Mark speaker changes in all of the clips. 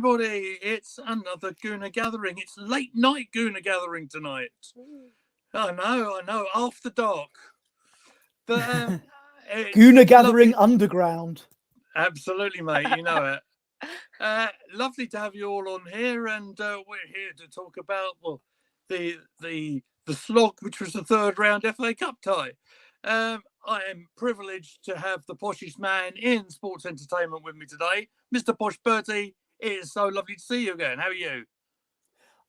Speaker 1: everybody. It's another Gooner Gathering. It's late night Gooner Gathering tonight. I know, after dark. But
Speaker 2: Gooner Gathering Underground.
Speaker 1: Absolutely, mate. You know it. Lovely to have you all on here, and we're here to talk about the slog, which was the third round FA Cup tie. I am privileged to have the poshest man in sports entertainment with me today, Mr. Posh Bertie. It is so lovely to see you again. How are you?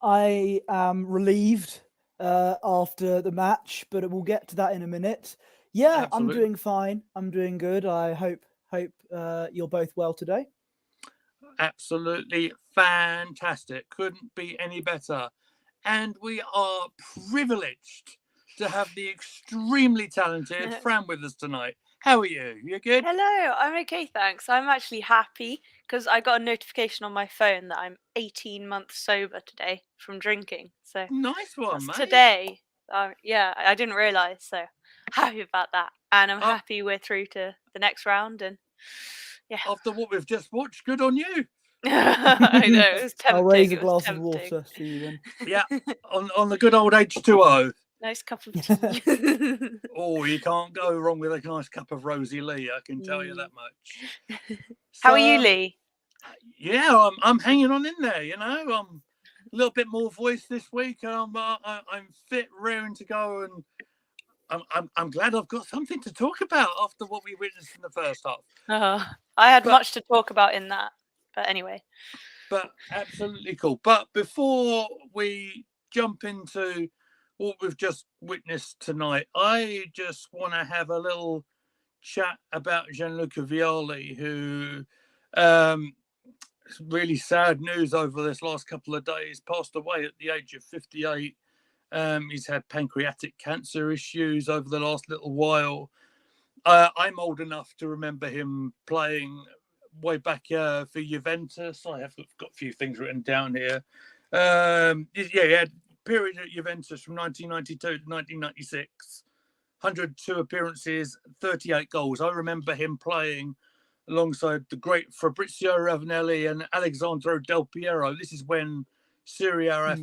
Speaker 2: I am relieved after the match, but we'll get to that in a minute. Yeah,
Speaker 1: Absolutely.
Speaker 2: I'm doing fine. I'm doing good. I hope you're both well today.
Speaker 1: Absolutely fantastic. Couldn't be any better. And we are privileged to have the extremely talented Fran with us tonight. How are you? You good?
Speaker 3: Hello, I'm okay, thanks. I'm actually happy because I got a notification on my phone that I'm 18 months sober today from drinking. So
Speaker 1: nice one, mate.
Speaker 3: Today. Yeah, I didn't realise, so happy about that. And I'm happy we're through to the next round. And yeah,
Speaker 1: after what we've just watched, good on you.
Speaker 3: I know, it was tempting.
Speaker 2: I'll raise a glass of water for you then.
Speaker 1: Yeah, on the good old H2O.
Speaker 3: Nice cup of tea.
Speaker 1: Oh, you can't go wrong with a nice cup of Rosie Lee, I can tell you that much.
Speaker 3: How are you, Lee?
Speaker 1: Yeah, I'm hanging on in there, you know. I'm a little bit more voice this week. I'm fit, raring to go, and I'm glad I've got something to talk about after what we witnessed in the first half.
Speaker 3: I had much to talk about in that, but anyway.
Speaker 1: But absolutely cool. But before we jump into what we've just witnessed tonight, I just want to have a little chat about Gianluca Vialli, who really sad news over this last couple of days, passed away at the age of 58. He's had pancreatic cancer issues over the last little while. I'm old enough to remember him playing way back for Juventus. I have got a few things written down here. He had a period at Juventus from 1992 to 1996. 102 appearances, 38 goals. I remember him playing alongside the great Fabrizio Ravanelli and Alessandro Del Piero. This is when Serie A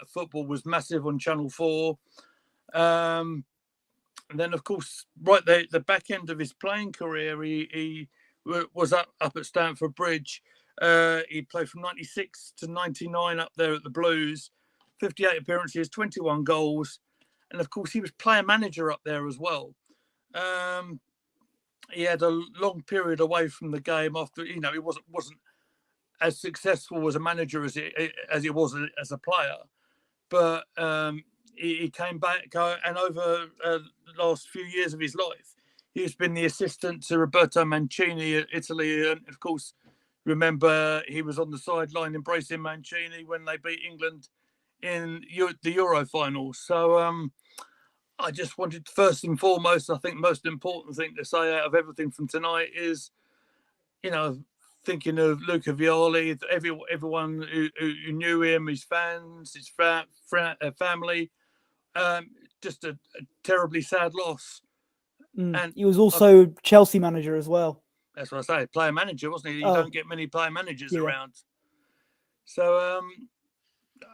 Speaker 1: football was massive on Channel 4. And then, of course, right there at the back end of his playing career, he was up at Stamford Bridge. He played from 96 to 99 up there at the Blues. 58 appearances, 21 goals. And, of course, he was player manager up there as well. He had a long period away from the game after, he wasn't as successful as a manager as he was as a player. But he came back, and over the last few years of his life, he's been the assistant to Roberto Mancini at Italy. And, of course, remember he was on the sideline embracing Mancini when they beat England in the Euro final. So I just wanted, first and foremost, I think most important thing to say out of everything from tonight is, thinking of Luca Vialli, everyone who knew him, his fans, his family, just a terribly sad loss.
Speaker 2: And he was also Chelsea manager as well.
Speaker 1: That's what I say, player manager, wasn't he? You don't get many player managers around. So,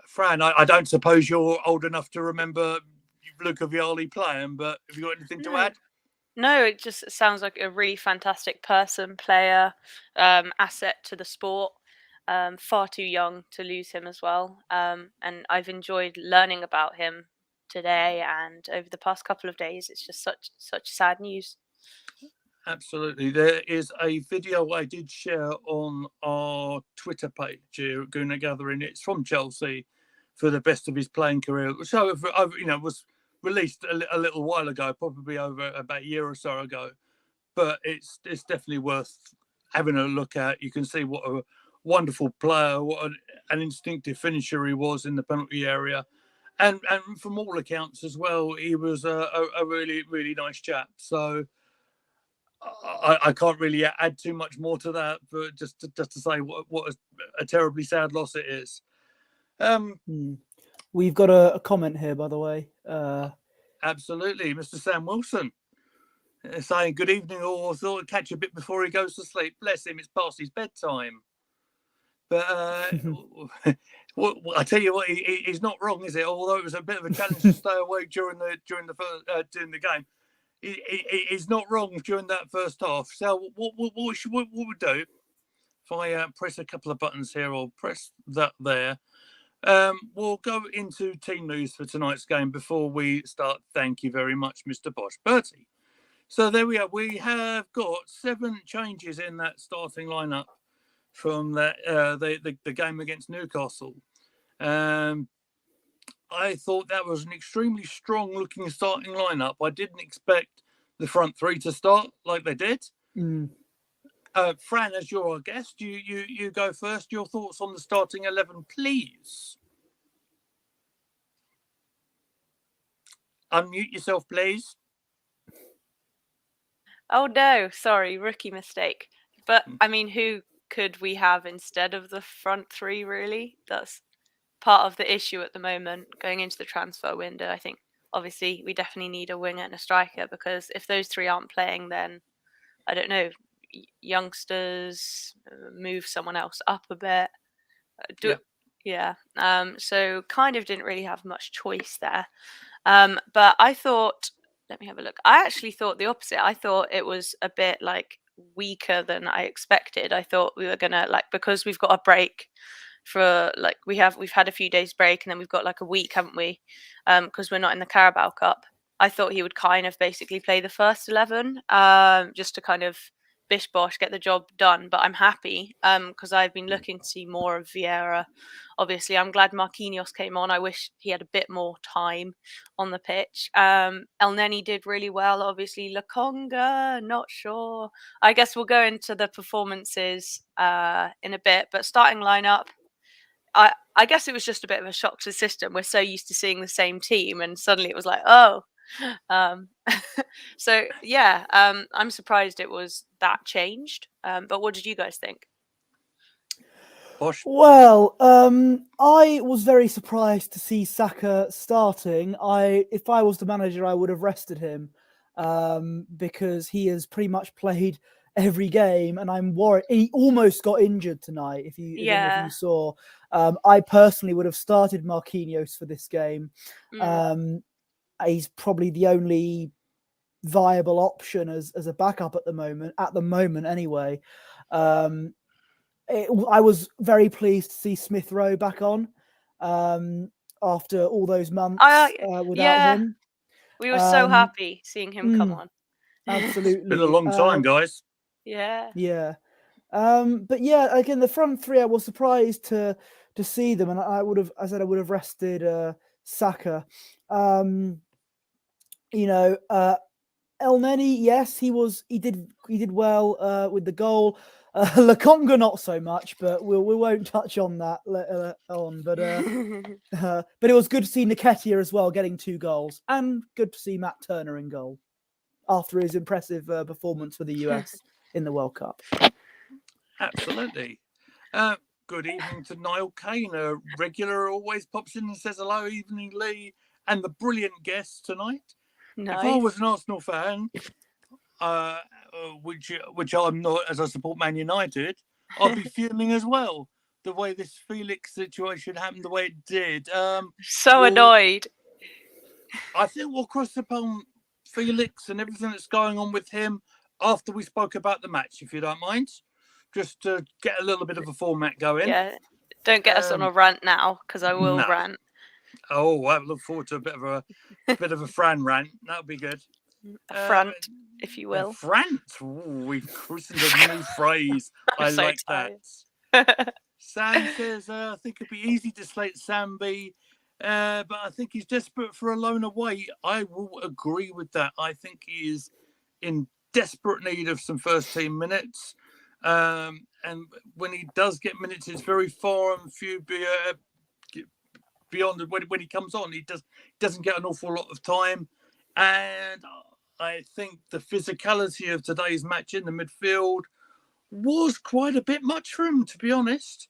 Speaker 1: Fran, I don't suppose you're old enough to remember Luca Vialli playing, but have you got anything to add?
Speaker 3: No, it just sounds like a really fantastic person, player, asset to the sport. Far too young to lose him as well. And I've enjoyed learning about him today and over the past couple of days. It's just such sad news.
Speaker 1: Absolutely. There is a video I did share on our Twitter page here at Gooner Gathering. It's from Chelsea for the best of his playing career. So, was released a little while ago, probably over about a year or so ago. But it's definitely worth having a look at. You can see what a wonderful player, what an instinctive finisher he was in the penalty area. And from all accounts as well, he was a really, really nice chap. So I can't really add too much more to that, but just to say what a terribly sad loss it is.
Speaker 2: We've got a comment here, by the way.
Speaker 1: Absolutely, Mr. Sam Wilson saying, "Good evening, all. I thought I'd catch a bit before he goes to sleep. Bless him, it's past his bedtime." But I tell you what, he's not wrong, is it? Although it was a bit of a challenge to stay away during the game, he's not wrong during that first half. So what we do? If I press a couple of buttons here, or press that there. We'll go into team news for tonight's game before we start. Thank you very much, Mr. Bosch. Bertie. So there we are. We have got 7 changes in that starting lineup from that the game against Newcastle. I thought that was an extremely strong-looking starting lineup. I didn't expect the front 3 to start like they did. Fran, as you're our guest, you go first. Your thoughts on the starting 11, please. Unmute yourself, please.
Speaker 3: Oh no, sorry, rookie mistake. But I mean, who could we have instead of the front 3? Really, that's part of the issue at the moment going into the transfer window. I think obviously we definitely need a winger and a striker, because if those 3 aren't playing, then I don't know. Youngsters, move someone else up a bit. So kind of didn't really have much choice there. But I thought, let me have a look. I actually thought the opposite. I thought it was a bit like weaker than I expected. I thought we were gonna, like, because we've got a break for, like, we've had a few days break, and then we've got like a week, haven't we? Because we're not in the Carabao Cup. I thought he would kind of basically play the first 11, just to kind of bish bosh get the job done. But I'm happy because I've been looking to see more of Vieira. Obviously, I'm glad Marquinhos came on. I wish he had a bit more time on the pitch. El Neni did really well. Obviously, Lokonga, not sure. I guess we'll go into the performances in a bit. But starting lineup, I guess it was just a bit of a shock to the system. We're so used to seeing the same team, and suddenly it was like, oh. So yeah, I'm surprised it was that changed. But what did you guys think?
Speaker 1: Bosch?
Speaker 2: Well, I was very surprised to see Saka starting. If I was the manager, I would have rested him because he has pretty much played every game, and I'm worried. He almost got injured tonight. If you saw, I personally would have started Marquinhos for this game. He's probably the only viable option as a backup at the moment anyway. I was very pleased to see Smith Rowe back on after all those months without him.
Speaker 3: We were so happy seeing him come on.
Speaker 2: Absolutely.
Speaker 1: It's been a long time, guys.
Speaker 2: Yeah. But yeah, again, the front 3, I was surprised to see them, and I would have rested Saka. El Neni, yes, he did well with the goal. Lokonga not so much, but we won't touch on that later on. But but it was good to see Nketiah as well getting 2 goals, and good to see Matt Turner in goal after his impressive performance for the US in the World Cup.
Speaker 1: Absolutely. Good evening to Niall Kane, a regular, always pops in and says hello. Evening, Lee, and the brilliant guest tonight.
Speaker 3: Nice.
Speaker 1: If I was an Arsenal fan, which I'm not, as I support Man United, I'd be fuming as well. The way this Felix situation happened, the way it did.
Speaker 3: Annoyed.
Speaker 1: I think we'll cross upon Felix and everything that's going on with him after we spoke about the match, if you don't mind. Just to get a little bit of a format going.
Speaker 3: Yeah, don't get us on a rant now, because I will rant.
Speaker 1: Oh, I look forward to a bit of a Fran rant. That would be good.
Speaker 3: A front, if you will.
Speaker 1: A front. Ooh, we've christened a new phrase. I
Speaker 3: so
Speaker 1: like
Speaker 3: tired.
Speaker 1: that. Sam says, I think it'd be easy to slate Sambi, but I think he's desperate for a loan away. I will agree with that. I think he is in desperate need of some first team minutes. And when he does get minutes, it's very far and few beyond when he comes on. He doesn't get an awful lot of time. And I think the physicality of today's match in the midfield was quite a bit much for him, to be honest.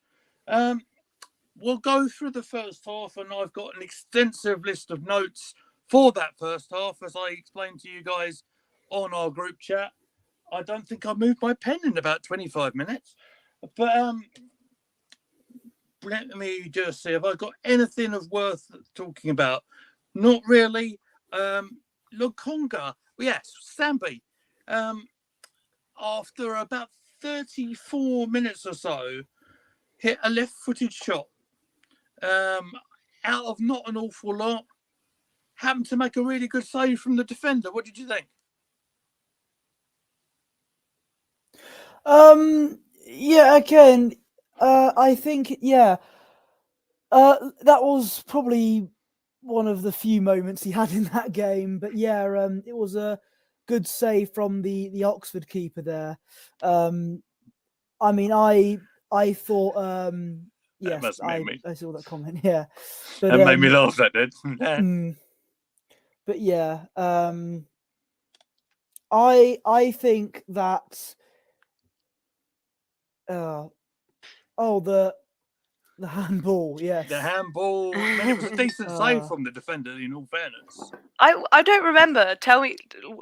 Speaker 1: We'll go through the first half, and I've got an extensive list of notes for that first half, as I explained to you guys on our group chat. I don't think I moved my pen in about 25 minutes. But let me just see. Have I got anything of worth talking about? Not really. Lokonga, yes, Sambi. After about 34 minutes or so, hit a left-footed shot. Out of not an awful lot. Happened to make a really good save from the defender. What did you think?
Speaker 2: Yeah, again, I think, yeah, that was probably one of the few moments he had in that game. But yeah, it was a good save from the Oxford keeper there. I mean, I thought, yes,
Speaker 1: must make me.
Speaker 2: I saw that comment. Yeah, but
Speaker 1: That made me laugh. That did.
Speaker 2: But yeah, I think that the handball, yes.
Speaker 1: The handball. I mean, it was a decent save from the defender. In all fairness,
Speaker 3: I don't remember. Tell me,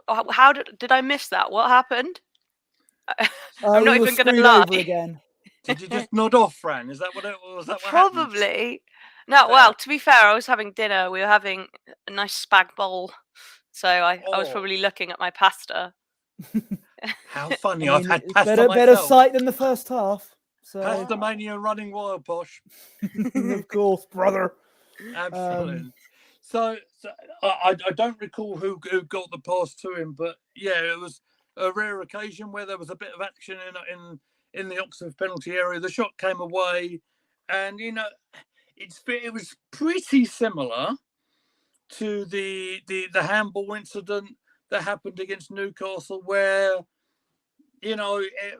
Speaker 3: how did I miss that? What happened? I'm not even going to lie.
Speaker 2: Over again.
Speaker 1: Did you just nod off, Fran? Is that what it was? That what
Speaker 3: Probably. No, well, to be fair, I was having dinner. We were having a nice spag bowl, so I was probably looking at my pasta.
Speaker 1: How funny! I've had pasta
Speaker 2: better sight than the first half. So
Speaker 1: Pasta mania running wild, Posh.
Speaker 2: Of course, brother.
Speaker 1: Absolutely. So I don't recall who got the pass to him, but yeah, it was a rare occasion where there was a bit of action in the Oxford penalty area. The shot came away, and it was pretty similar to the handball incident that happened against Newcastle, where it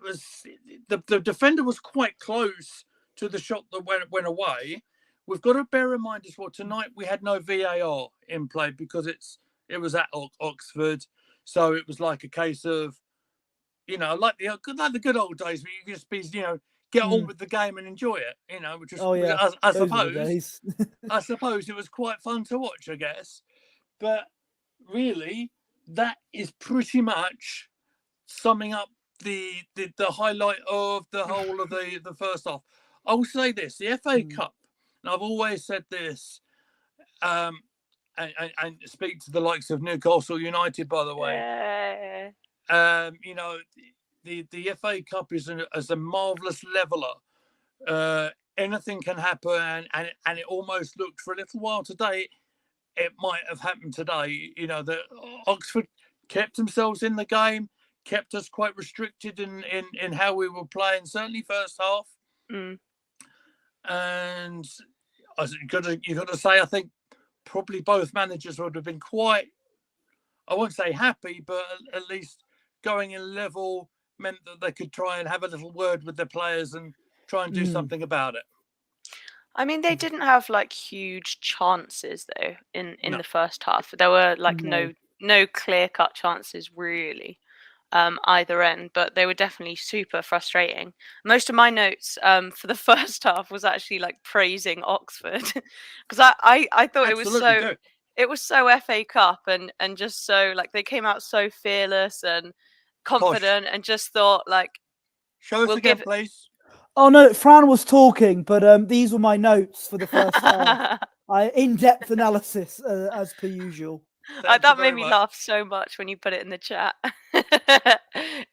Speaker 1: was the defender was quite close to the shot that went away. We've got to bear in mind as well, tonight we had no VAR in play because it was at Oxford, so it was like a case of like the good old days where you just be get on with the game and enjoy it, which is I suppose I suppose it was quite fun to watch, I guess. But really, that is pretty much summing up the highlight of the whole of the first half. I'll say this: the FA Cup, and I've always said this, and speak to the likes of Newcastle United, by the way. The FA Cup is a marvellous leveller. Anything can happen, and it almost looked for a little while today. It might have happened today. That Oxford kept themselves in the game, kept us quite restricted in how we were playing, certainly first half. And you got to say, I think probably both managers would have been quite, I won't say happy, but at least going in level meant that they could try and have a little word with their players and try and do something about it.
Speaker 3: I mean, they didn't have like huge chances though in the first half. There were like no clear-cut chances really, either end, but they were definitely super frustrating. Most of my notes for the first half was actually like praising Oxford because I thought it was so FA Cup and just so like they came out so fearless and confident. Posh. And just thought like,
Speaker 1: show us again, please.
Speaker 2: Oh no, Fran was talking, but these were my notes for the first half. In-depth analysis as per usual.
Speaker 3: That made me laugh so much when you put it in the chat.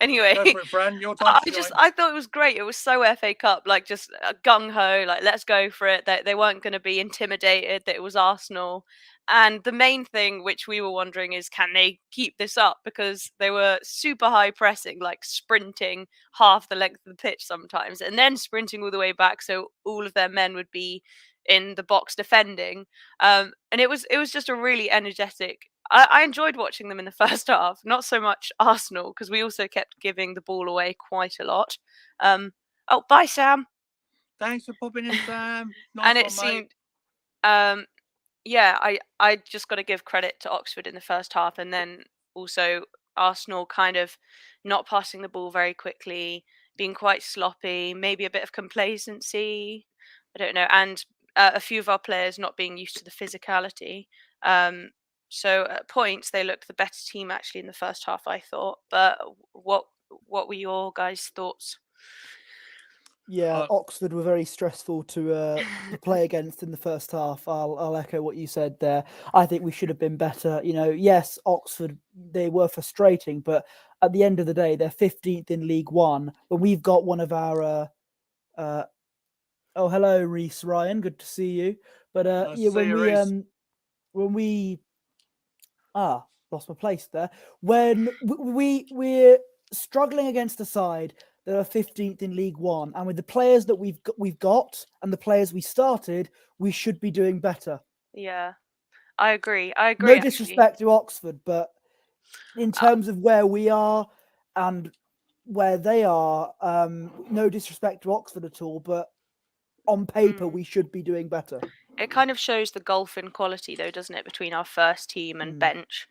Speaker 3: Anyway,
Speaker 1: go for it, Fran. Your time.
Speaker 3: I thought it was great. It was so FA Cup, like just gung ho, like let's go for it. They weren't going to be intimidated. That it was Arsenal. And the main thing which we were wondering is, can they keep this up? Because they were super high pressing, like sprinting half the length of the pitch sometimes, and then sprinting all the way back, so all of their men would be in the box defending. And it was just a really energetic. I enjoyed watching them in the first half. Not so much Arsenal, because we also kept giving the ball away quite a lot. Oh, bye, Sam.
Speaker 1: Thanks for popping in, Sam.
Speaker 3: Nice and it seemed. Yeah, I just got to give credit to Oxford in the first half, and then also Arsenal kind of not passing the ball very quickly, being quite sloppy, maybe a bit of complacency, I don't know, and a few of our players not being used to the physicality. So at points they looked the better team actually in the first half, I thought. But what were your guys' thoughts?
Speaker 2: Yeah, Oxford were very stressful to play against in the first half. I'll echo what you said there. I think we should have been better. Yes, Oxford, they were frustrating, but at the end of the day, they're 15th in League One. When we've got one of our oh, hello, Reese Ryan, good to see you. But
Speaker 1: Nice to see you, Reece.
Speaker 2: when we lost my place there. When we're struggling against a side that are 15th in League One, and with the players that we've got and the players we started, we should be doing better.
Speaker 3: Yeah, I agree. No
Speaker 2: actually. Disrespect to Oxford, but in terms of where we are and where they are, no disrespect to Oxford at all, but on paper we should be doing better.
Speaker 3: It kind of shows the gulf in quality, though, doesn't it, between our first team and bench?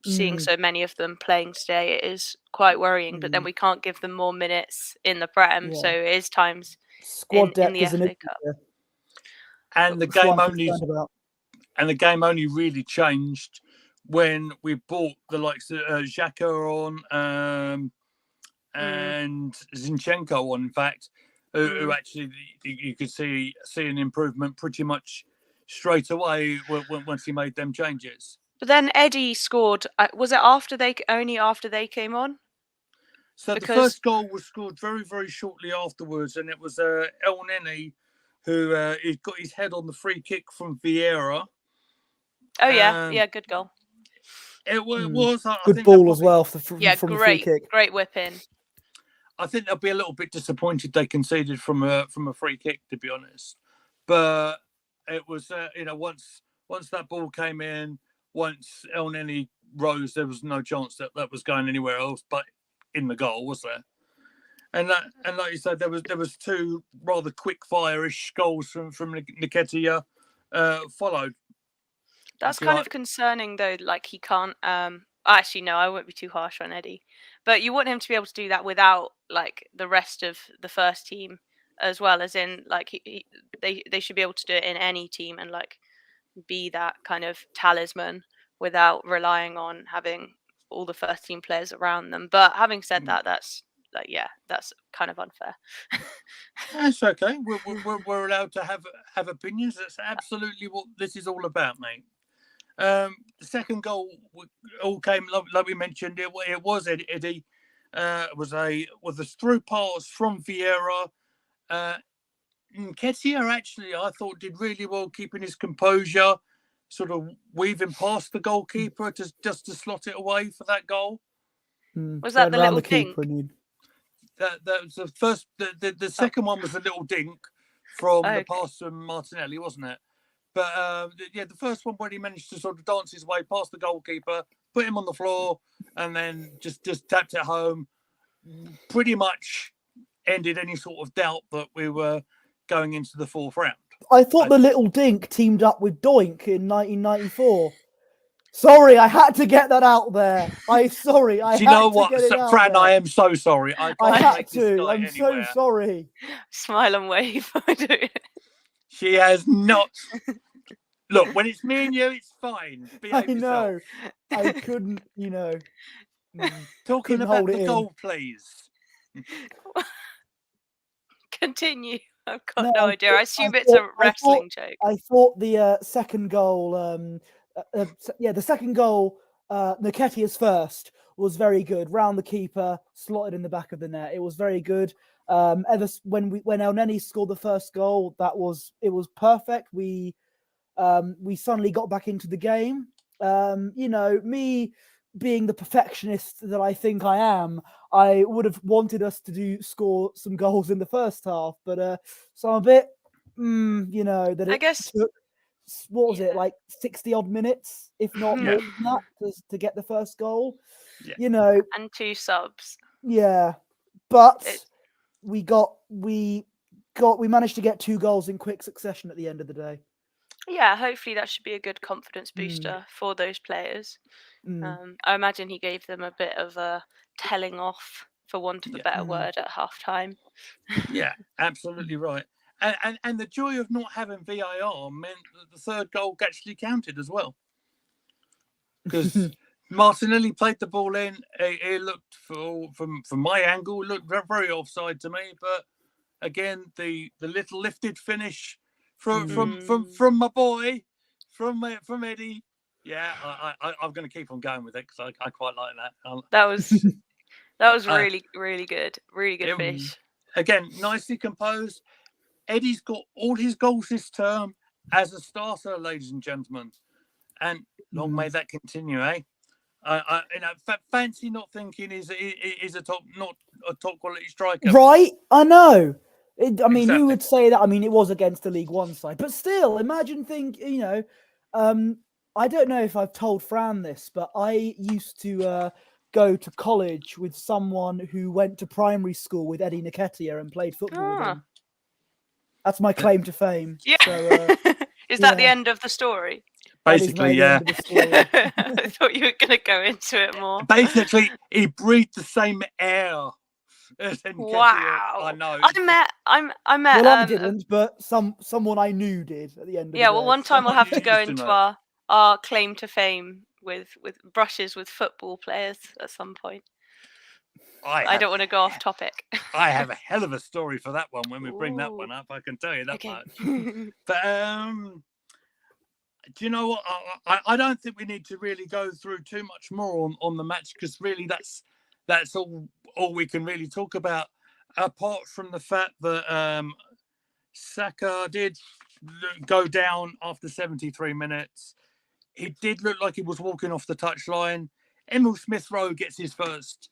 Speaker 3: Seeing so many of them playing today, it is quite worrying. But then we can't give them more minutes in the Prem, so it is times
Speaker 2: squad depth
Speaker 3: in the FA Cup.
Speaker 1: And the game only really changed when we brought the likes of Xhaka on and Zinchenko on, in fact, who actually you could see an improvement pretty much straight away once he made them changes.
Speaker 3: But then Eddie scored. Was it after they came on?
Speaker 1: So the first goal was scored very, very shortly afterwards, and it was El Neni who he got his head on the free kick from Vieira.
Speaker 3: Oh yeah, good goal.
Speaker 1: It was
Speaker 2: good ball as well from the free kick.
Speaker 3: Great whip in.
Speaker 1: I think they'll be a little bit disappointed they conceded from a free kick, to be honest. But it was once that ball came in, once El Neni rose, there was no chance that was going anywhere else but in the goal, was there? And like you said, there was two rather quick fire-ish goals from Nketiah followed.
Speaker 3: That's kind of concerning, though. Like, he can't. Actually, no, I won't be too harsh on Eddie. But you want him to be able to do that without like the rest of the first team, as well as in like they should be able to do it in any team and like be that kind of talisman without relying on having all the first team players around them. But having said that, that's kind of unfair.
Speaker 1: That's okay. We're allowed to have opinions. That's absolutely what this is all about, mate. The second goal all came like we mentioned. It was Eddie. Was a through pass from Vieira. Nketiah actually, I thought, did really well keeping his composure, sort of weaving past the goalkeeper just to slot it away for that goal.
Speaker 3: Was that the little dink?
Speaker 1: That was the first. The second one was a little dink from the pass from Martinelli, wasn't it? But the first one when he managed to sort of dance his way past the goalkeeper, put him on the floor, and then just tapped it home, pretty much ended any sort of doubt that we were going into the fourth round.
Speaker 2: I thought the little dink teamed up with Doink in 1994. Sorry, I had to get that out there. Do
Speaker 1: you know what, Fran? I am so sorry. I
Speaker 2: had to. I'm so sorry.
Speaker 3: Smile and wave.
Speaker 1: She has not. Look, when it's me and you, it's fine. Behave yourself.
Speaker 2: I couldn't,
Speaker 1: Talking about the goal, please.
Speaker 3: Continue. I've got no idea. I assume it's a wrestling joke.
Speaker 2: I thought the second goal, the second goal, Nketiah's first, was very good. Round the keeper, slotted in the back of the net. It was very good. When El Neni scored the first goal, it was perfect. We suddenly got back into the game. Me being the perfectionist that I think I am, I would have wanted us to score some goals in the first half, but so I'm a bit, that it took, what was it, like 60 odd minutes, if not more than that, to get the first goal.
Speaker 3: And 2 subs.
Speaker 2: Yeah, but we managed to get 2 goals in quick succession at the end of the day.
Speaker 3: Yeah, hopefully that should be a good confidence booster for those players. I imagine he gave them a bit of a telling off, for want of a better word, at half time.
Speaker 1: Yeah, absolutely right. And the joy of not having VAR meant that the third goal actually counted as well. Because Martinelli played the ball in. It looked, from my angle, looked very offside to me. But again, the little lifted finish from my boy, from Eddie. Yeah, I'm going to keep on going with it because I quite like that.
Speaker 3: That was really good. Really good finish.
Speaker 1: Again, nicely composed. Eddie's got all his goals this term as a starter, ladies and gentlemen, and long may that continue, eh? Fancy not thinking is a not a top quality striker,
Speaker 2: right? I know. I mean,
Speaker 1: Exactly.
Speaker 2: who would say that? I mean, it was against the League One side, but still, imagine I don't know if I've told Fran this, but I used to go to college with someone who went to primary school with Eddie Nketiah and played football with him. That's my claim to fame.
Speaker 3: Yeah.
Speaker 2: So,
Speaker 3: is that the end of the story?
Speaker 1: Basically, yeah.
Speaker 3: I thought you were going to go into it more.
Speaker 1: Basically, he breathed the same air.
Speaker 3: Wow!
Speaker 1: I know.
Speaker 3: I met.
Speaker 2: Well, I didn't, but someone I knew did at the end of the day.
Speaker 3: Well, one time we'll have to go into our claim to fame with brushes with football players at some point. I don't want to go off topic.
Speaker 1: I have a hell of a story for that one when we bring that one up. I can tell you that much. But do you know what? I don't think we need to really go through too much more on the match because really that's all we can really talk about. Apart from the fact that Saka did go down after 73 minutes. It did look like he was walking off the touchline. Emil Smith-Rowe gets his first,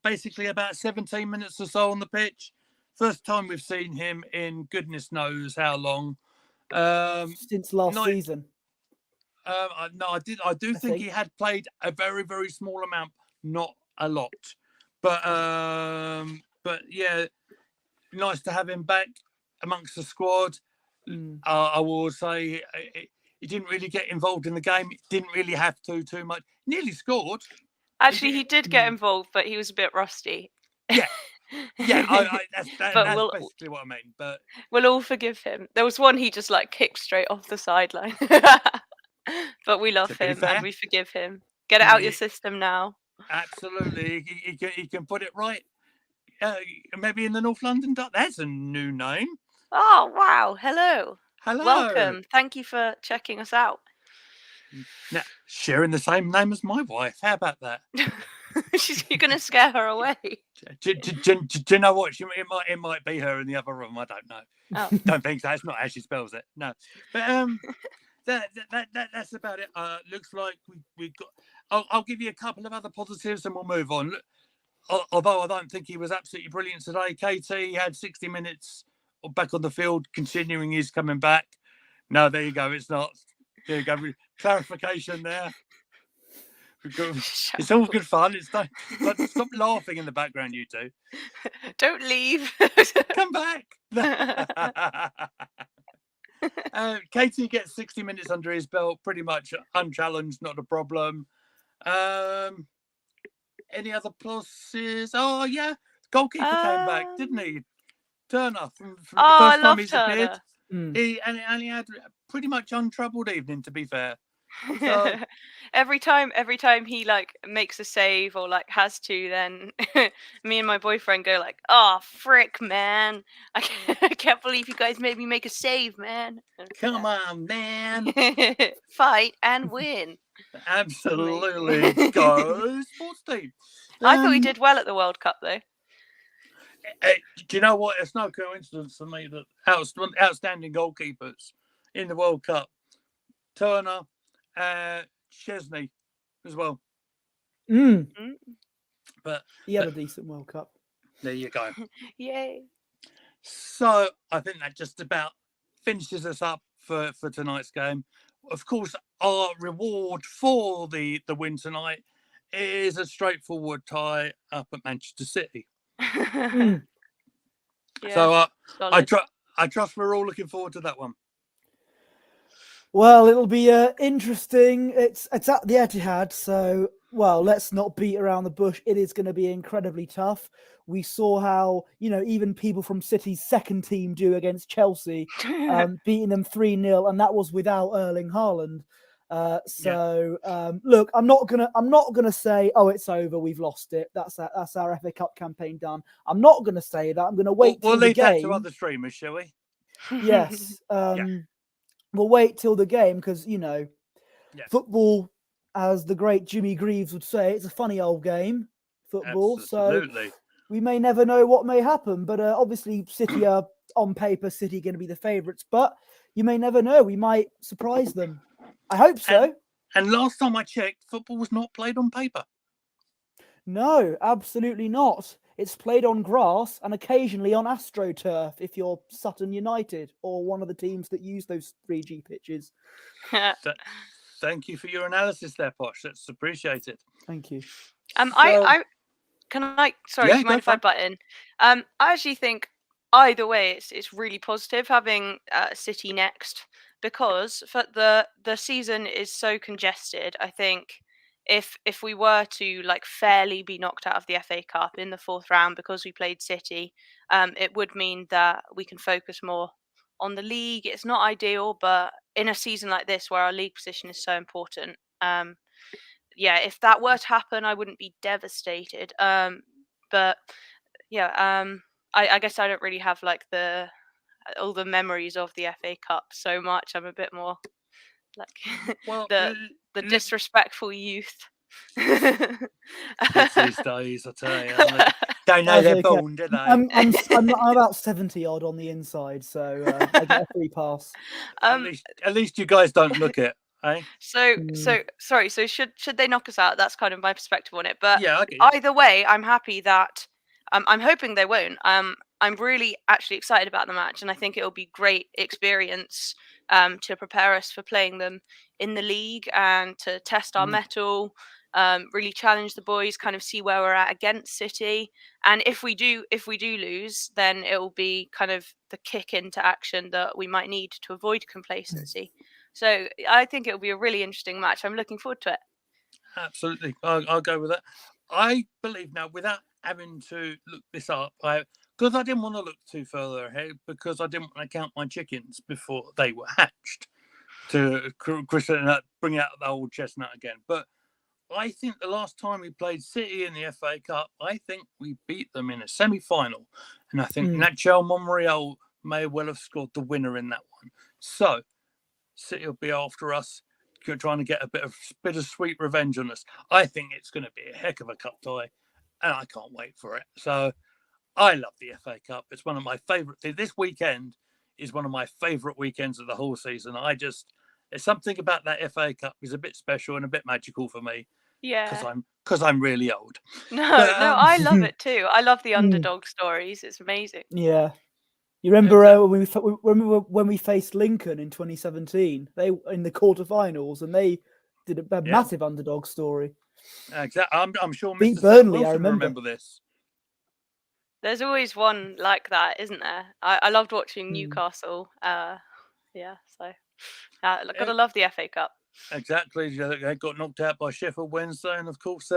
Speaker 1: basically about 17 minutes or so on the pitch. First time we've seen him in goodness knows how long.
Speaker 2: Since last season.
Speaker 1: No, I do think he had played a very, very small amount, not a lot. But yeah, nice to have him back amongst the squad. I will say he didn't really get involved in the game. Didn't really have to too much. Nearly scored.
Speaker 3: Actually, he did get involved, but he was a bit rusty.
Speaker 1: Yeah. That's basically what I mean. But
Speaker 3: we'll all forgive him. There was one he just kicked straight off the sideline. But we love him and we forgive him. Get it out your system now.
Speaker 1: Absolutely, he can put it right. Maybe in the North London. That's a new name.
Speaker 3: Oh wow! Hello.
Speaker 1: Hello.
Speaker 3: Welcome. Thank you for checking us out.
Speaker 1: Now, sharing the same name as my wife. How about that?
Speaker 3: You're going to scare her away.
Speaker 1: Do you know what? It might be her in the other room. I don't know.
Speaker 3: Oh.
Speaker 1: Don't think so. That's not how she spells it. No. But that's about it. Looks like we got. I'll give you a couple of other positives and we'll move on. Although I don't think he was absolutely brilliant today. KT had 60 minutes back on the field, continuing his coming back. No, there you go. It's not. There you go. Clarification there. It's all good fun. Stop laughing in the background, you two.
Speaker 3: Don't leave.
Speaker 1: Come back. Katie gets 60 minutes under his belt, pretty much unchallenged, not a problem. Any other pluses? Oh, yeah. Goalkeeper came back, didn't he? Turner. From the first time he's appeared. He had a pretty much untroubled evening, to be fair. So,
Speaker 3: every time he makes a save or has to, then me and my boyfriend go "Oh frick, man! I can't believe you guys made me make a save, man!
Speaker 1: Come on, man!
Speaker 3: Fight and win!"
Speaker 1: Absolutely, go sports team.
Speaker 3: I thought he did well at the World Cup, though.
Speaker 1: Do you know what? It's no coincidence for me that outstanding goalkeepers in the World Cup, Turner. Chesney as well. But
Speaker 2: he had a decent World Cup.
Speaker 1: There you go.
Speaker 3: Yay.
Speaker 1: So I think that just about finishes us up for tonight's game. Of course, our reward for the win tonight is a straightforward tie up at Manchester City.
Speaker 3: Yeah,
Speaker 1: so I trust we're all looking forward to that one.
Speaker 2: Well, it'll be interesting. It's at the Etihad, so let's not beat around the bush. It is going to be incredibly tough. We saw how even people from City's second team do against Chelsea, beating them 3-0, and that was without Erling Haaland. Look, I'm not gonna say, oh, it's over, we've lost it. That's our FA Cup campaign done. I'm not gonna say that. I'm gonna wait
Speaker 1: We'll
Speaker 2: till the
Speaker 1: leave that to
Speaker 2: game.
Speaker 1: other streamers, shall we?
Speaker 2: Yes. We'll wait till the game because
Speaker 1: Yes.
Speaker 2: football, as the great Jimmy Greaves would say, it's a funny old game. Football.
Speaker 1: Absolutely.
Speaker 2: So we may never know what may happen. But obviously, City are on paper. City going to be the favourites, but you may never know. We might surprise them. I hope so.
Speaker 1: And last time I checked, football was not played on paper.
Speaker 2: No, absolutely not. It's played on grass and occasionally on AstroTurf if you're Sutton United or one of the teams that use those 3G pitches.
Speaker 1: Thank you for your analysis there, Posh. That's appreciated.
Speaker 2: Thank you.
Speaker 3: Sorry, do you mind if I butt in? I actually think either way, it's really positive having City next, because for the season is so congested. I think if we were to like fairly be knocked out of the FA Cup in the fourth round because we played City, it would mean that we can focus more on the league. It's not ideal, but in a season like this where our league position is so important, if that were to happen, I wouldn't be devastated. But yeah, I guess I don't really have like all the memories of the FA Cup so much. I'm a bit more like the disrespectful youth.
Speaker 1: It's these days, I tell you. Don't know they're born, do they?
Speaker 2: I'm about 70 odd on the inside, so I get a free pass.
Speaker 1: At least you guys don't look it. Eh?
Speaker 3: So should they knock us out? That's kind of my perspective on it. But
Speaker 1: yeah,
Speaker 3: either way, I'm happy that I'm hoping they won't. I'm really actually excited about the match, and I think it'll be great experience to prepare us for playing them in the league and to test our mettle, really challenge the boys, kind of see where we're at against City. And if we do lose, then it will be kind of the kick into action that we might need to avoid complacency. So I think it'll be a really interesting match. I'm looking forward to it.
Speaker 1: Absolutely. I'll go with that. I believe now, without having to look this up, because I didn't want to look too further ahead, because I didn't want to count my chickens before they were hatched to bring out the old chestnut again. But I think the last time we played City in the FA Cup, I think we beat them in a semi-final. And I think Nacho Monreal may well have scored the winner in that one. So City will be after us, trying to get a bit of sweet revenge on us. I think it's going to be a heck of a cup tie, and I can't wait for it. So I love the FA Cup. It's one of my favourite. This weekend is one of my favourite weekends of the whole season. There's something about that FA Cup is a bit special and a bit magical for me.
Speaker 3: Yeah.
Speaker 1: Because I'm really old.
Speaker 3: No, I love it too. I love the underdog stories. It's amazing.
Speaker 2: Yeah. You remember when we faced Lincoln in 2017? They in the quarterfinals, and they did a massive underdog story.
Speaker 1: Exactly. I'm sure
Speaker 2: beat
Speaker 1: Mr.
Speaker 2: Burnley.
Speaker 1: I
Speaker 2: remember
Speaker 1: this.
Speaker 3: There's always one like that, isn't there? I loved watching Newcastle. So gotta love the FA Cup.
Speaker 1: Exactly. They got knocked out by Sheffield Wednesday, and of course,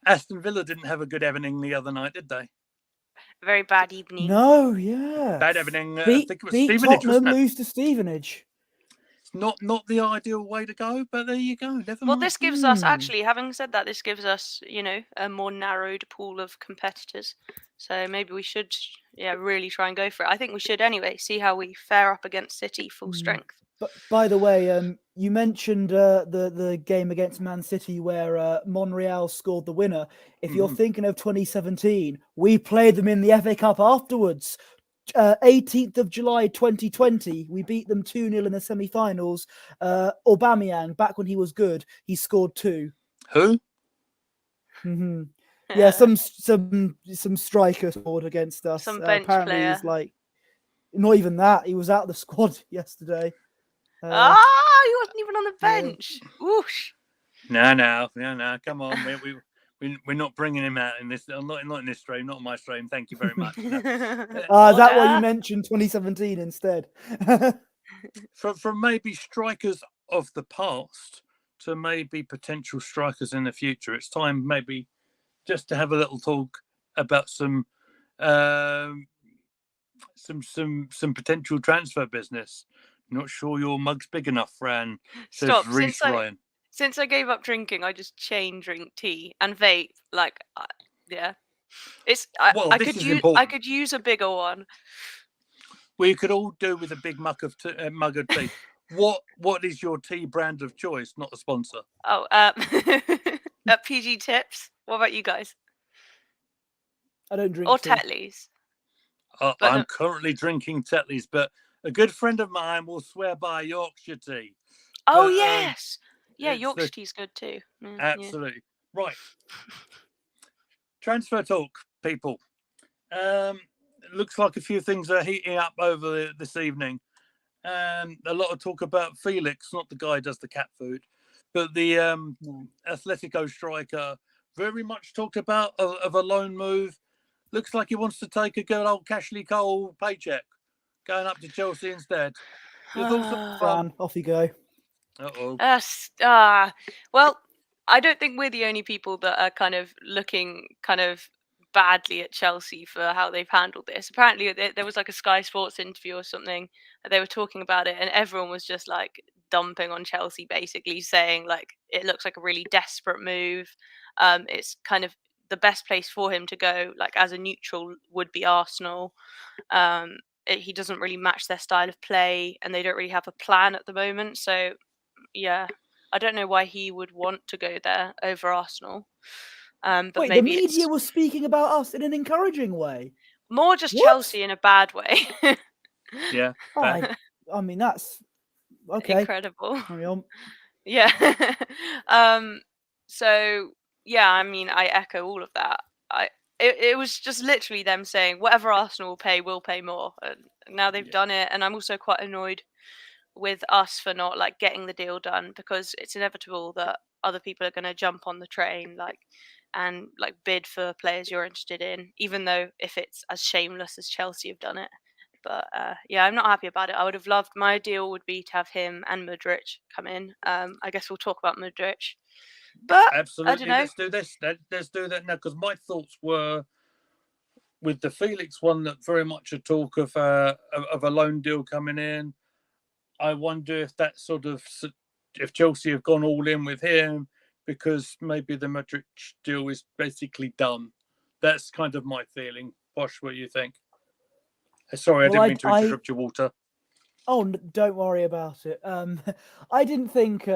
Speaker 1: Aston Villa didn't have a good evening the other night, did they?
Speaker 3: A very bad evening.
Speaker 2: No, yeah.
Speaker 1: Bad evening. I think it was
Speaker 2: beat
Speaker 1: Stevenage,
Speaker 2: Tottenham, lose to Stevenage.
Speaker 1: It's not the ideal way to go, but there you go. Never
Speaker 3: Well,
Speaker 1: mind.
Speaker 3: this gives us, actually, having said that, this gives us, a more narrowed pool of competitors. So maybe we should, really try and go for it. I think we should anyway, see how we fare up against City full strength.
Speaker 2: But by the way, you mentioned the game against Man City where Monreal scored the winner. If you're thinking of 2017, we played them in the FA Cup afterwards. 18th of July 2020, we beat them 2-0 in the semi-finals. Aubameyang, back when he was good, he scored 2.
Speaker 1: Who?
Speaker 2: Yeah, some striker scored against us.
Speaker 3: Some bench
Speaker 2: apparently
Speaker 3: player.
Speaker 2: He's like, not even that. He was out of the squad yesterday.
Speaker 3: He wasn't even on the bench. Whoosh.
Speaker 1: No. Come on, we're not bringing him out in this. Not in this stream. Not on my stream. Thank you very much. No.
Speaker 2: Is that why you mentioned 2017 instead?
Speaker 1: From maybe strikers of the past to maybe potential strikers in the future, it's time maybe just to have a little talk about some potential transfer business. Not sure your mug's big enough, Fran. Says
Speaker 3: Stop.
Speaker 1: Reese Ryan.
Speaker 3: Since I gave up drinking, I just chain drink tea and vape. Like, yeah,
Speaker 1: Well,
Speaker 3: I
Speaker 1: this
Speaker 3: could
Speaker 1: is
Speaker 3: use
Speaker 1: important.
Speaker 3: a bigger one.
Speaker 1: We could all do with a big mug of tea. What is your tea brand of choice? Not a sponsor.
Speaker 3: Oh, PG Tips. What about you guys?
Speaker 2: I don't drink
Speaker 3: Or
Speaker 2: tea.
Speaker 3: Tetley's.
Speaker 1: I'm currently drinking Tetley's, but a good friend of mine will swear by Yorkshire tea.
Speaker 3: Oh,
Speaker 1: But,
Speaker 3: yes. Yeah,
Speaker 1: it's
Speaker 3: Yorkshire tea's good too.
Speaker 1: absolutely. Right. Transfer talk, people. It looks like a few things are heating up over this evening. A lot of talk about Felix, not the guy who does the cat food, but the Atletico striker. Very much talked about of a loan move. Looks like he wants to take a good old Cashley Cole paycheck, going up to Chelsea instead. Your thoughts on
Speaker 2: Fran, off you go.
Speaker 1: Uh-oh.
Speaker 3: Well, I don't think we're the only people that are kind of looking kind of badly at Chelsea for how they've handled this. Apparently, there was like a Sky Sports interview or something, and they were talking about it, and everyone was just like dumping on Chelsea, basically saying like it looks like a really desperate move. It's kind of the best place for him to go, like as a neutral, would be Arsenal. He doesn't really match their style of play, and they don't really have a plan at the moment. So yeah, I don't know why he would want to go there over Arsenal. But
Speaker 2: Wait, the
Speaker 3: maybe
Speaker 2: media
Speaker 3: it's
Speaker 2: was speaking about us in an encouraging way.
Speaker 3: more just
Speaker 2: What?
Speaker 3: Chelsea in a bad way.
Speaker 1: Yeah.
Speaker 2: I mean, that's okay.
Speaker 3: Incredible.
Speaker 2: Carry on.
Speaker 3: Yeah. So yeah, I mean, I echo all of that. It was just literally them saying whatever Arsenal will pay, we'll pay more. And now they've done it, and I'm also quite annoyed with us for not like getting the deal done, because it's inevitable that other people are going to jump on the train and bid for players you're interested in, even though if it's as shameless as Chelsea have done it. But yeah, I'm not happy about it. I would have loved, my deal would be to have him and Mudryk come in. I guess we'll talk about Mudryk. But
Speaker 1: Absolutely.
Speaker 3: I don't know.
Speaker 1: Let's do this. Let's do that now, because my thoughts were with the Felix one that very much a talk of a loan deal coming in. I wonder if that if Chelsea have gone all in with him because maybe the Mudryk deal is basically done. That's kind of my feeling. Posh, what do you think? Sorry, I didn't mean to interrupt you, Walter.
Speaker 2: Oh, don't worry about it. I didn't think,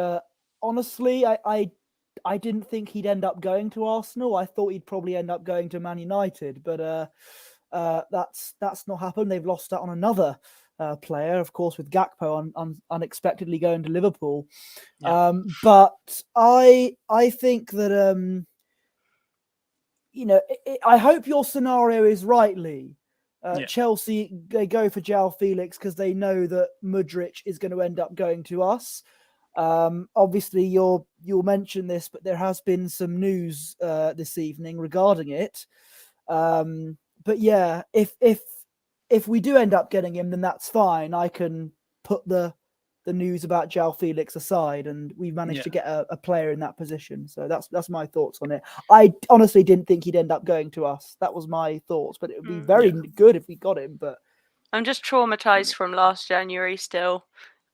Speaker 2: honestly, I didn't think he'd end up going to Arsenal. I thought he'd probably end up going to Man United, but that's not happened. They've lost out on another player, of course, with Gakpo unexpectedly going to Liverpool.
Speaker 1: Yeah.
Speaker 2: But I think that I hope your scenario is right, Lee. Chelsea, they go for João Felix because they know that Mudryk is going to end up going to us. Obviously, you'll mention this, but there has been some news this evening regarding it. But yeah, if we do end up getting him, then that's fine. I can put the news about João Felix aside, and we've managed to get a player in that position. So that's my thoughts on it. I honestly didn't think he'd end up going to us. That was my thoughts, but it would be very good if we got him. But
Speaker 3: I'm just traumatized from last January still.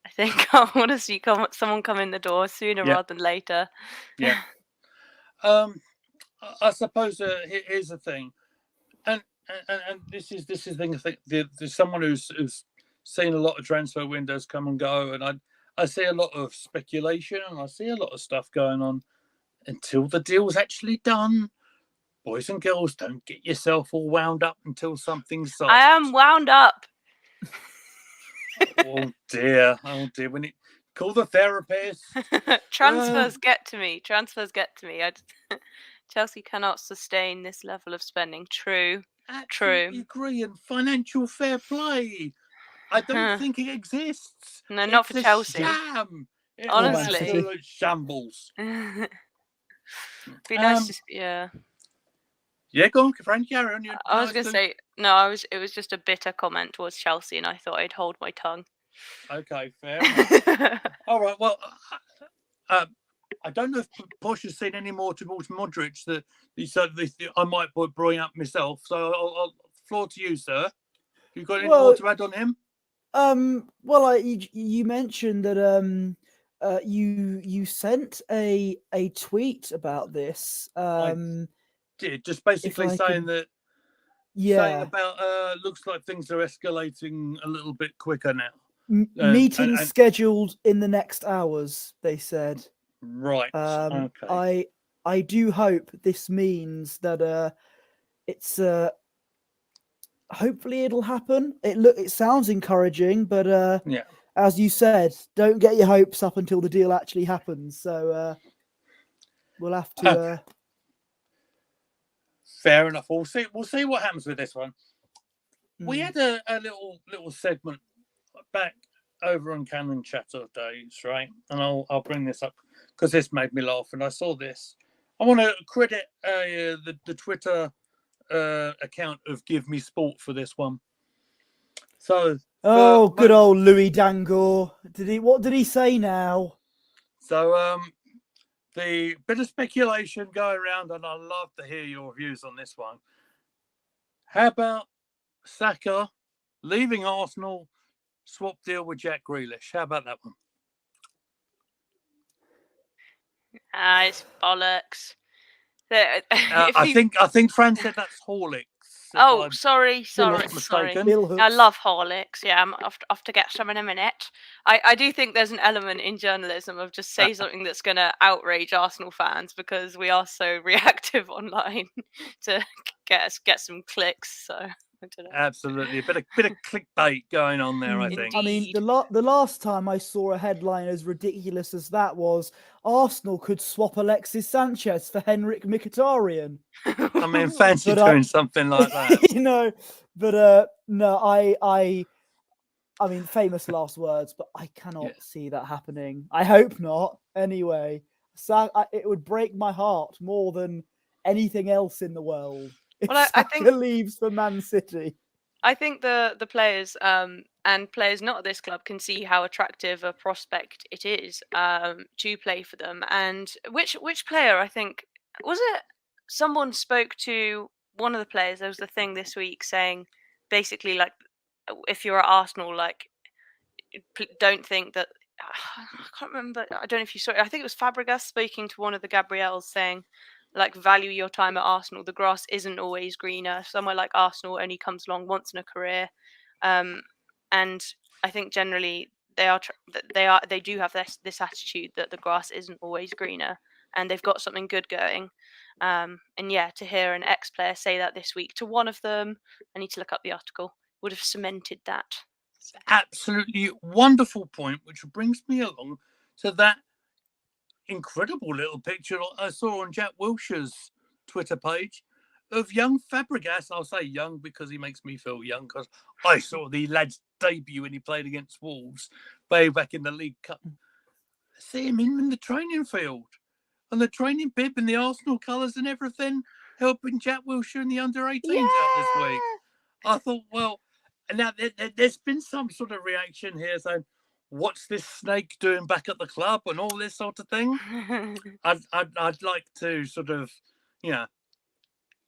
Speaker 3: I think I want to see someone come in the door sooner rather than later.
Speaker 1: Yeah. I suppose here's the thing, and this is the thing. I think there's someone who's seen a lot of transfer windows come and go, and I see a lot of speculation and I see a lot of stuff going on until the deal's actually done. Boys and girls, don't get yourself all wound up until something's signed.
Speaker 3: I am wound up.
Speaker 1: Oh dear. When it call the therapist.
Speaker 3: Transfers get to me. Chelsea cannot sustain this level of spending. True.
Speaker 1: Absolutely agree. And financial fair play, I don't think it exists.
Speaker 3: No, not for Chelsea.
Speaker 1: Sham.
Speaker 3: Honestly,
Speaker 1: absolute shambles.
Speaker 3: Be nice to, yeah.
Speaker 1: Yeah, go on, Frank. Carry on.
Speaker 3: I was going to say no. It was just a bitter comment towards Chelsea, and I thought I'd hold my tongue.
Speaker 1: Okay, fair enough. All right. Well, I don't know if Posh has seen any more towards Mudryk that I might bring up myself. So I'll floor to you, sir. You got any more to add on him?
Speaker 2: Well, you mentioned that you sent a tweet about this.
Speaker 1: Just
Speaker 2: If
Speaker 1: basically
Speaker 2: I
Speaker 1: saying
Speaker 2: can,
Speaker 1: that, saying
Speaker 2: yeah,
Speaker 1: about looks like things are escalating a little bit quicker now.
Speaker 2: meetings
Speaker 1: And
Speaker 2: scheduled in the next hours, they said.
Speaker 1: right, okay,
Speaker 2: I do hope this means that it's hopefully it'll happen. It sounds encouraging, but
Speaker 1: yeah.
Speaker 2: as you said, don't get your hopes up until the deal actually happens. So we'll have to.
Speaker 1: Fair enough. We'll see. We'll see what happens with this one. We
Speaker 2: Mm.
Speaker 1: had a little segment back over on Canon Chatter days, right? And I'll bring this up because this made me laugh, and I saw this. I want to credit the Twitter account of Give Me Sport for this one. So,
Speaker 2: Oh, good old Louis Dangour. What did he say now?
Speaker 1: So, the bit of speculation going around, and I'd love to hear your views on this one. How about Saka leaving Arsenal, swap deal with Jack Grealish? How about that one?
Speaker 3: It's bollocks.
Speaker 1: I think Fran said that's Horlicks.
Speaker 3: Oh, sorry.
Speaker 1: Mistaken.
Speaker 2: Bill
Speaker 3: I
Speaker 2: Hooks.
Speaker 3: love Horlicks. Yeah, I'm off to get some in a minute. I do think there's an element in journalism of just say something that's going to outrage Arsenal fans because we are so reactive online to get some clicks. So I don't know.
Speaker 1: Absolutely, a bit of clickbait going on there. I think.
Speaker 2: I mean,
Speaker 3: Indeed.
Speaker 2: the last time I saw a headline as ridiculous as that was Arsenal could swap Alexis Sanchez for Henrik Mkhitaryan.
Speaker 1: I mean, fancy
Speaker 2: But
Speaker 1: doing something like that.
Speaker 2: you know, but no, I mean, famous last words, but I cannot see that happening. I hope not. Anyway, it would break my heart more than anything else in the world if
Speaker 3: Well, I
Speaker 2: Saka
Speaker 3: think
Speaker 2: leaves for Man City.
Speaker 3: I think the players and players not at this club can see how attractive a prospect it is to play for them. And which player, I think, was it? Someone spoke to one of the players. There was the thing this week saying basically like if you're at Arsenal, like don't think that. I can't remember. I don't know if you saw it. I think it was Fabregas speaking to one of the Gabriels saying, like, value your time at Arsenal. The grass isn't always greener. Somewhere like Arsenal only comes along once in a career, and I think generally they do have this attitude that the grass isn't always greener, and they've got something good going. And yeah, to hear an ex-player say that this week to one of them, I need to look up the article, would have cemented that.
Speaker 1: Absolutely wonderful point, which brings me along to that incredible little picture I saw on Jack Wilshere's Twitter page of young Fabregas. I'll say young because he makes me feel young because I saw the lad's debut when he played against Wolves way back in the League Cup. See him in the training field and the training bib and the Arsenal colours and everything, helping Jack Wilshere and the under-18s out this week. I thought, well, now there's been some sort of reaction here saying, what's this snake doing back at the club and all this sort of thing. I'd like to sort of,
Speaker 2: Wait,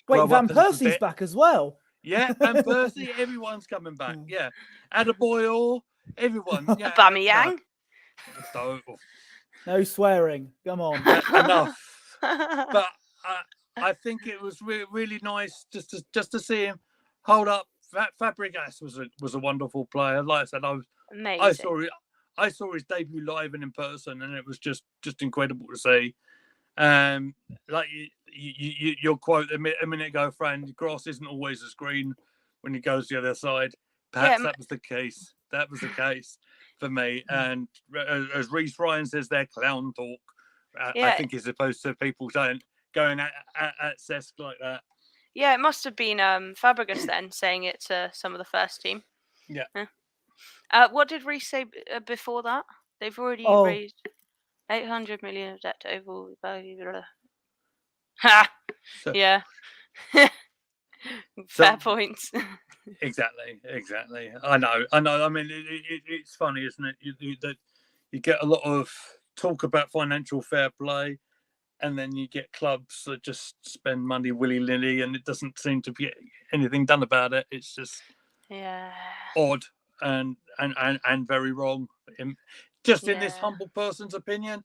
Speaker 2: Van Persie's back as well.
Speaker 1: Yeah, Van Persie, everyone's coming back. Yeah, Adebayor, everyone. Yeah,
Speaker 3: Aubameyang.
Speaker 2: No swearing. Come on.
Speaker 1: Enough. But I think it was really nice just to see him hold up. Fabregas was a wonderful player. Like I said, I saw his debut live and in person, and it was just incredible to see. Like your quote a minute ago, Fran, grass isn't always as green when it goes the other side. Perhaps that was the case. That was the case for me. And as Reece Ryan says, their clown talk. I think is opposed to people going at Cesc like that.
Speaker 3: Yeah, it must have been Fabregas then saying it to some of the first team.
Speaker 1: Yeah.
Speaker 3: What did Reece say before that? They've already raised 800 million of debt to overall value. Ha! So, yeah. Fair points.
Speaker 1: Exactly. I know. I mean, it's funny, isn't it? That you get a lot of talk about financial fair play, and then you get clubs that just spend money willy-nilly, and it doesn't seem to be anything done about it. It's just odd. and very wrong. Just in this
Speaker 3: Yeah.
Speaker 1: humble person's opinion,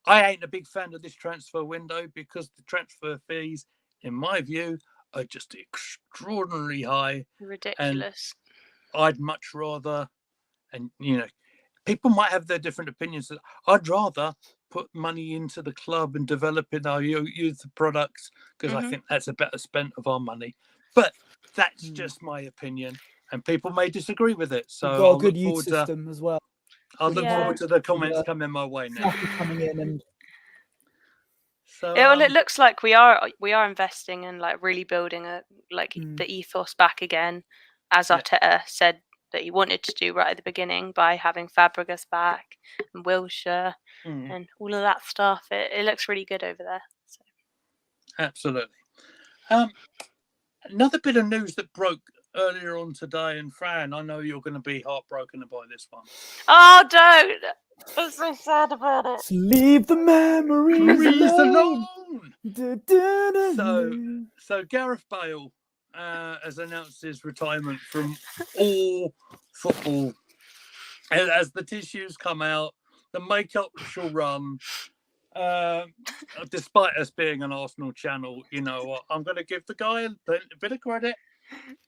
Speaker 1: I ain't a big fan of this transfer window because the transfer fees, in my view, are just extraordinarily high.
Speaker 3: Ridiculous.
Speaker 1: I'd much rather, and people might have their different opinions. I'd rather put money into the club and developing our youth products because I think that's a better spent of our money. But that's just my opinion, and people may disagree with it. So
Speaker 2: We've got a
Speaker 1: I'll
Speaker 2: good
Speaker 1: look
Speaker 2: youth
Speaker 1: forward
Speaker 2: system as well.
Speaker 1: I'll look
Speaker 3: Yeah.
Speaker 1: forward to the comments
Speaker 2: Yeah.
Speaker 1: coming my way now.
Speaker 2: Saka coming in and
Speaker 1: So
Speaker 3: Well, it looks like we are investing in like really building the ethos back again, as
Speaker 1: Yeah.
Speaker 3: Arteta said that he wanted to do right at the beginning by having Fabregas back and Wilshere and all of that stuff. It looks really good over there. So.
Speaker 1: Absolutely. Another bit of news that broke earlier on today, and Fran, I know you're going to be heartbroken by this one.
Speaker 3: Oh, don't! I'm so sad about it.
Speaker 2: leave the memories alone.
Speaker 1: So Gareth Bale has announced his retirement from all football. As the tissues come out, the makeup shall run. Despite us being an Arsenal channel, I'm going to give the guy a bit of credit.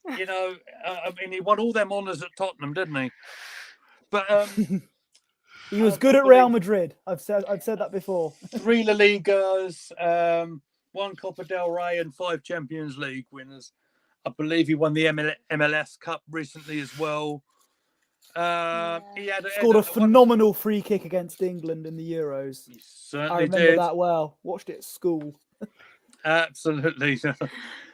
Speaker 1: I mean, he won all them honours at Tottenham, didn't he? But
Speaker 2: he was good at Real Madrid. I've said that before.
Speaker 1: 3 La Ligas, 1 Copa del Rey, and 5 Champions League winners. I believe he won the MLS Cup recently as well. He
Speaker 2: scored a phenomenal free kick against England in the Euros.
Speaker 1: He certainly
Speaker 2: I remember
Speaker 1: did.
Speaker 2: that well. Watched it at school.
Speaker 1: Absolutely.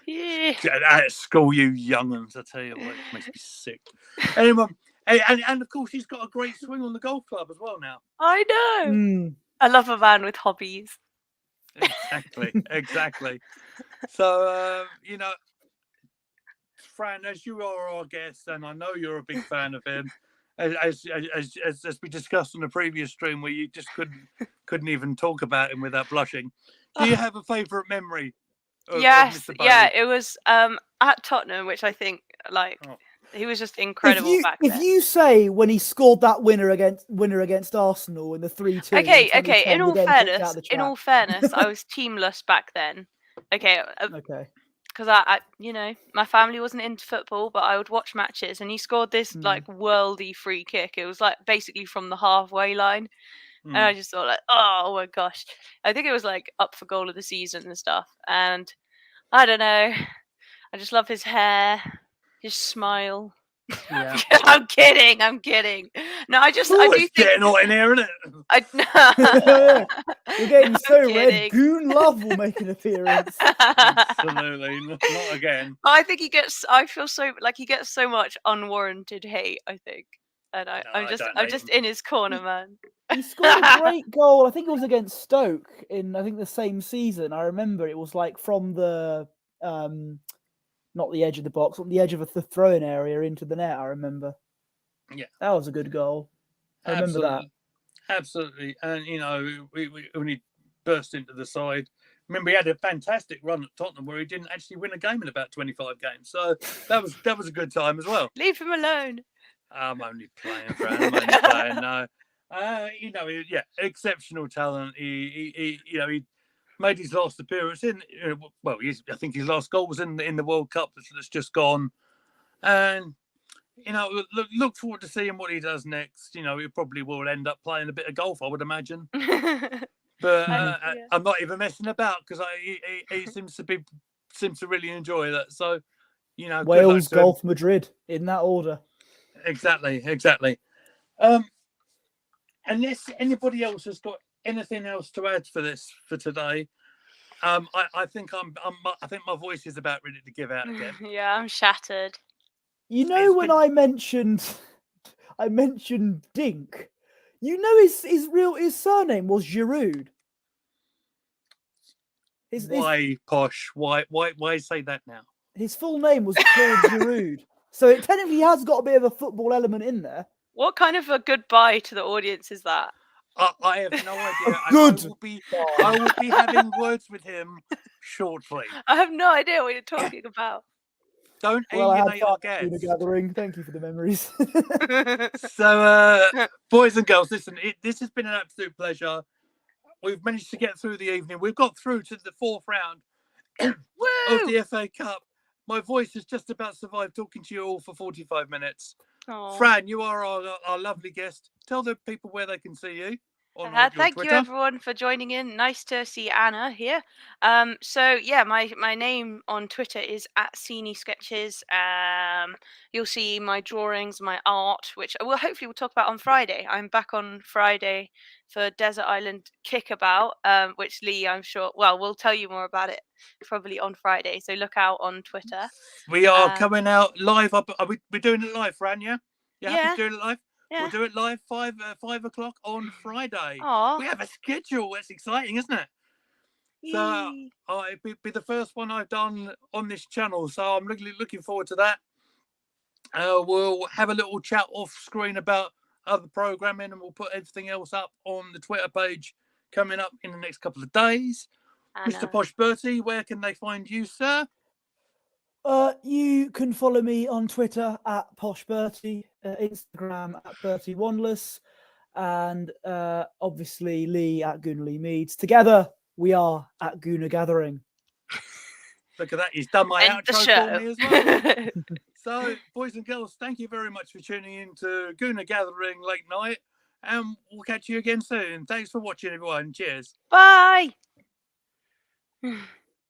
Speaker 3: Yeah.
Speaker 1: At school, you young'uns, I tell you what, it makes me sick. Anyway, and of course, he's got a great swing on the golf club as well now.
Speaker 3: I know. I love a man with hobbies.
Speaker 1: Exactly. So, Fran, as you are our guest, and I know you're a big fan of him, as we discussed on the previous stream, where you just couldn't even talk about him without blushing. Do you have a favourite memory?
Speaker 3: Yes, yeah, it was at Tottenham, which I think he was just incredible back then.
Speaker 2: If you say when he scored that winner against Arsenal in the 3-2.
Speaker 3: Okay. In all fairness, I was teamless back then. Okay. Because I my family wasn't into football, but I would watch matches, and he scored this worldy free kick. It was like basically from the halfway line, and I just thought oh my gosh, I think it was like up for goal of the season and stuff. And I don't know, I just love his hair, his smile.
Speaker 1: Yeah.
Speaker 3: I'm kidding. No, I do think
Speaker 1: getting hot in here, isn't it?
Speaker 2: You're getting so red. Goon Love will make an appearance.
Speaker 1: Absolutely, not again.
Speaker 3: I think he gets so much unwarranted hate. I think, and I'm just in his corner, man.
Speaker 2: He scored a great goal. I think it was against Stoke in the same season. I remember it was like from the not the edge of the box, on the edge of the throwing area into the net. I remember.
Speaker 1: Yeah,
Speaker 2: that was a good goal. I remember that.
Speaker 1: Absolutely, and we when he burst into the side. Remember, he had a fantastic run at Tottenham where he didn't actually win a game in about 25 games. So that was a good time as well.
Speaker 3: Leave him alone.
Speaker 1: I'm only playing, Fran. I'm only playing. No, exceptional talent. He made his last appearance in. I think his last goal was in the World Cup that's just gone, and look forward to seeing what he does next. He probably will end up playing a bit of golf, I would imagine. But I'm not even messing about because he seems to really enjoy that. So,
Speaker 2: Wales, golf, Madrid in that order.
Speaker 1: Exactly. Unless anybody else has got anything else to add for today, I think I think my voice is about ready to give out again.
Speaker 3: Yeah, I'm shattered.
Speaker 2: When I mentioned Dink, his surname was Giroud.
Speaker 1: Why posh? Why say that now?
Speaker 2: His full name was Claude Giroud, so it technically has got a bit of a football element in there.
Speaker 3: What kind of a goodbye to the audience is that?
Speaker 1: I have no idea.
Speaker 2: Good.
Speaker 1: I will be having words with him shortly.
Speaker 3: I have no idea what you're talking about.
Speaker 1: Don't
Speaker 2: Well, I had
Speaker 1: alienate our
Speaker 2: fun at Gooner
Speaker 1: guests.
Speaker 2: Gathering. Thank you for the memories.
Speaker 1: So, boys and girls, listen, this has been an absolute pleasure. We've managed to get through the evening. We've got through to the 4th round of
Speaker 3: Woo!
Speaker 1: the FA Cup. My voice has just about survived talking to you all for 45 minutes.
Speaker 3: Aw.
Speaker 1: Fran, you are our lovely guest. Tell the people where they can see you on your
Speaker 3: Thank
Speaker 1: Twitter.
Speaker 3: you everyone for joining in. Nice to see Anna here. So yeah, my name on Twitter is @SceneSketches. You'll see my drawings, my art, which we'll talk about on Friday. I'm back on Friday for Desert Island Kickabout, which Lee, I'm sure, we'll tell you more about it probably on Friday. So look out on Twitter.
Speaker 1: We are coming out live. We're doing it live, Fran, yeah? You happy
Speaker 3: Yeah.
Speaker 1: to do it live?
Speaker 3: Yeah.
Speaker 1: We'll do it live 5 o'clock on Friday.
Speaker 3: Aw.
Speaker 1: We have a schedule. That's exciting, isn't it? So
Speaker 3: Yee.
Speaker 1: it'll be the first one I've done on this channel. So I'm really looking forward to that. We'll have a little chat off screen about other programming, and we'll put everything else up on the Twitter page coming up in the next couple of days. Mr. Posh Bertie, where can they find you, sir?
Speaker 2: You can follow me on Twitter @PoshBertie, Instagram @BertieWandless, and obviously Lee @GoonerLee Meads. Together, we are @Gooner Gathering.
Speaker 1: Look at that. He's done my
Speaker 3: End the
Speaker 1: outro
Speaker 3: show.
Speaker 1: for me as well. So, boys and girls, thank you very much for tuning in to Gooner Gathering Late Night. And we'll catch you again soon. Thanks for watching, everyone. Cheers.
Speaker 3: Bye.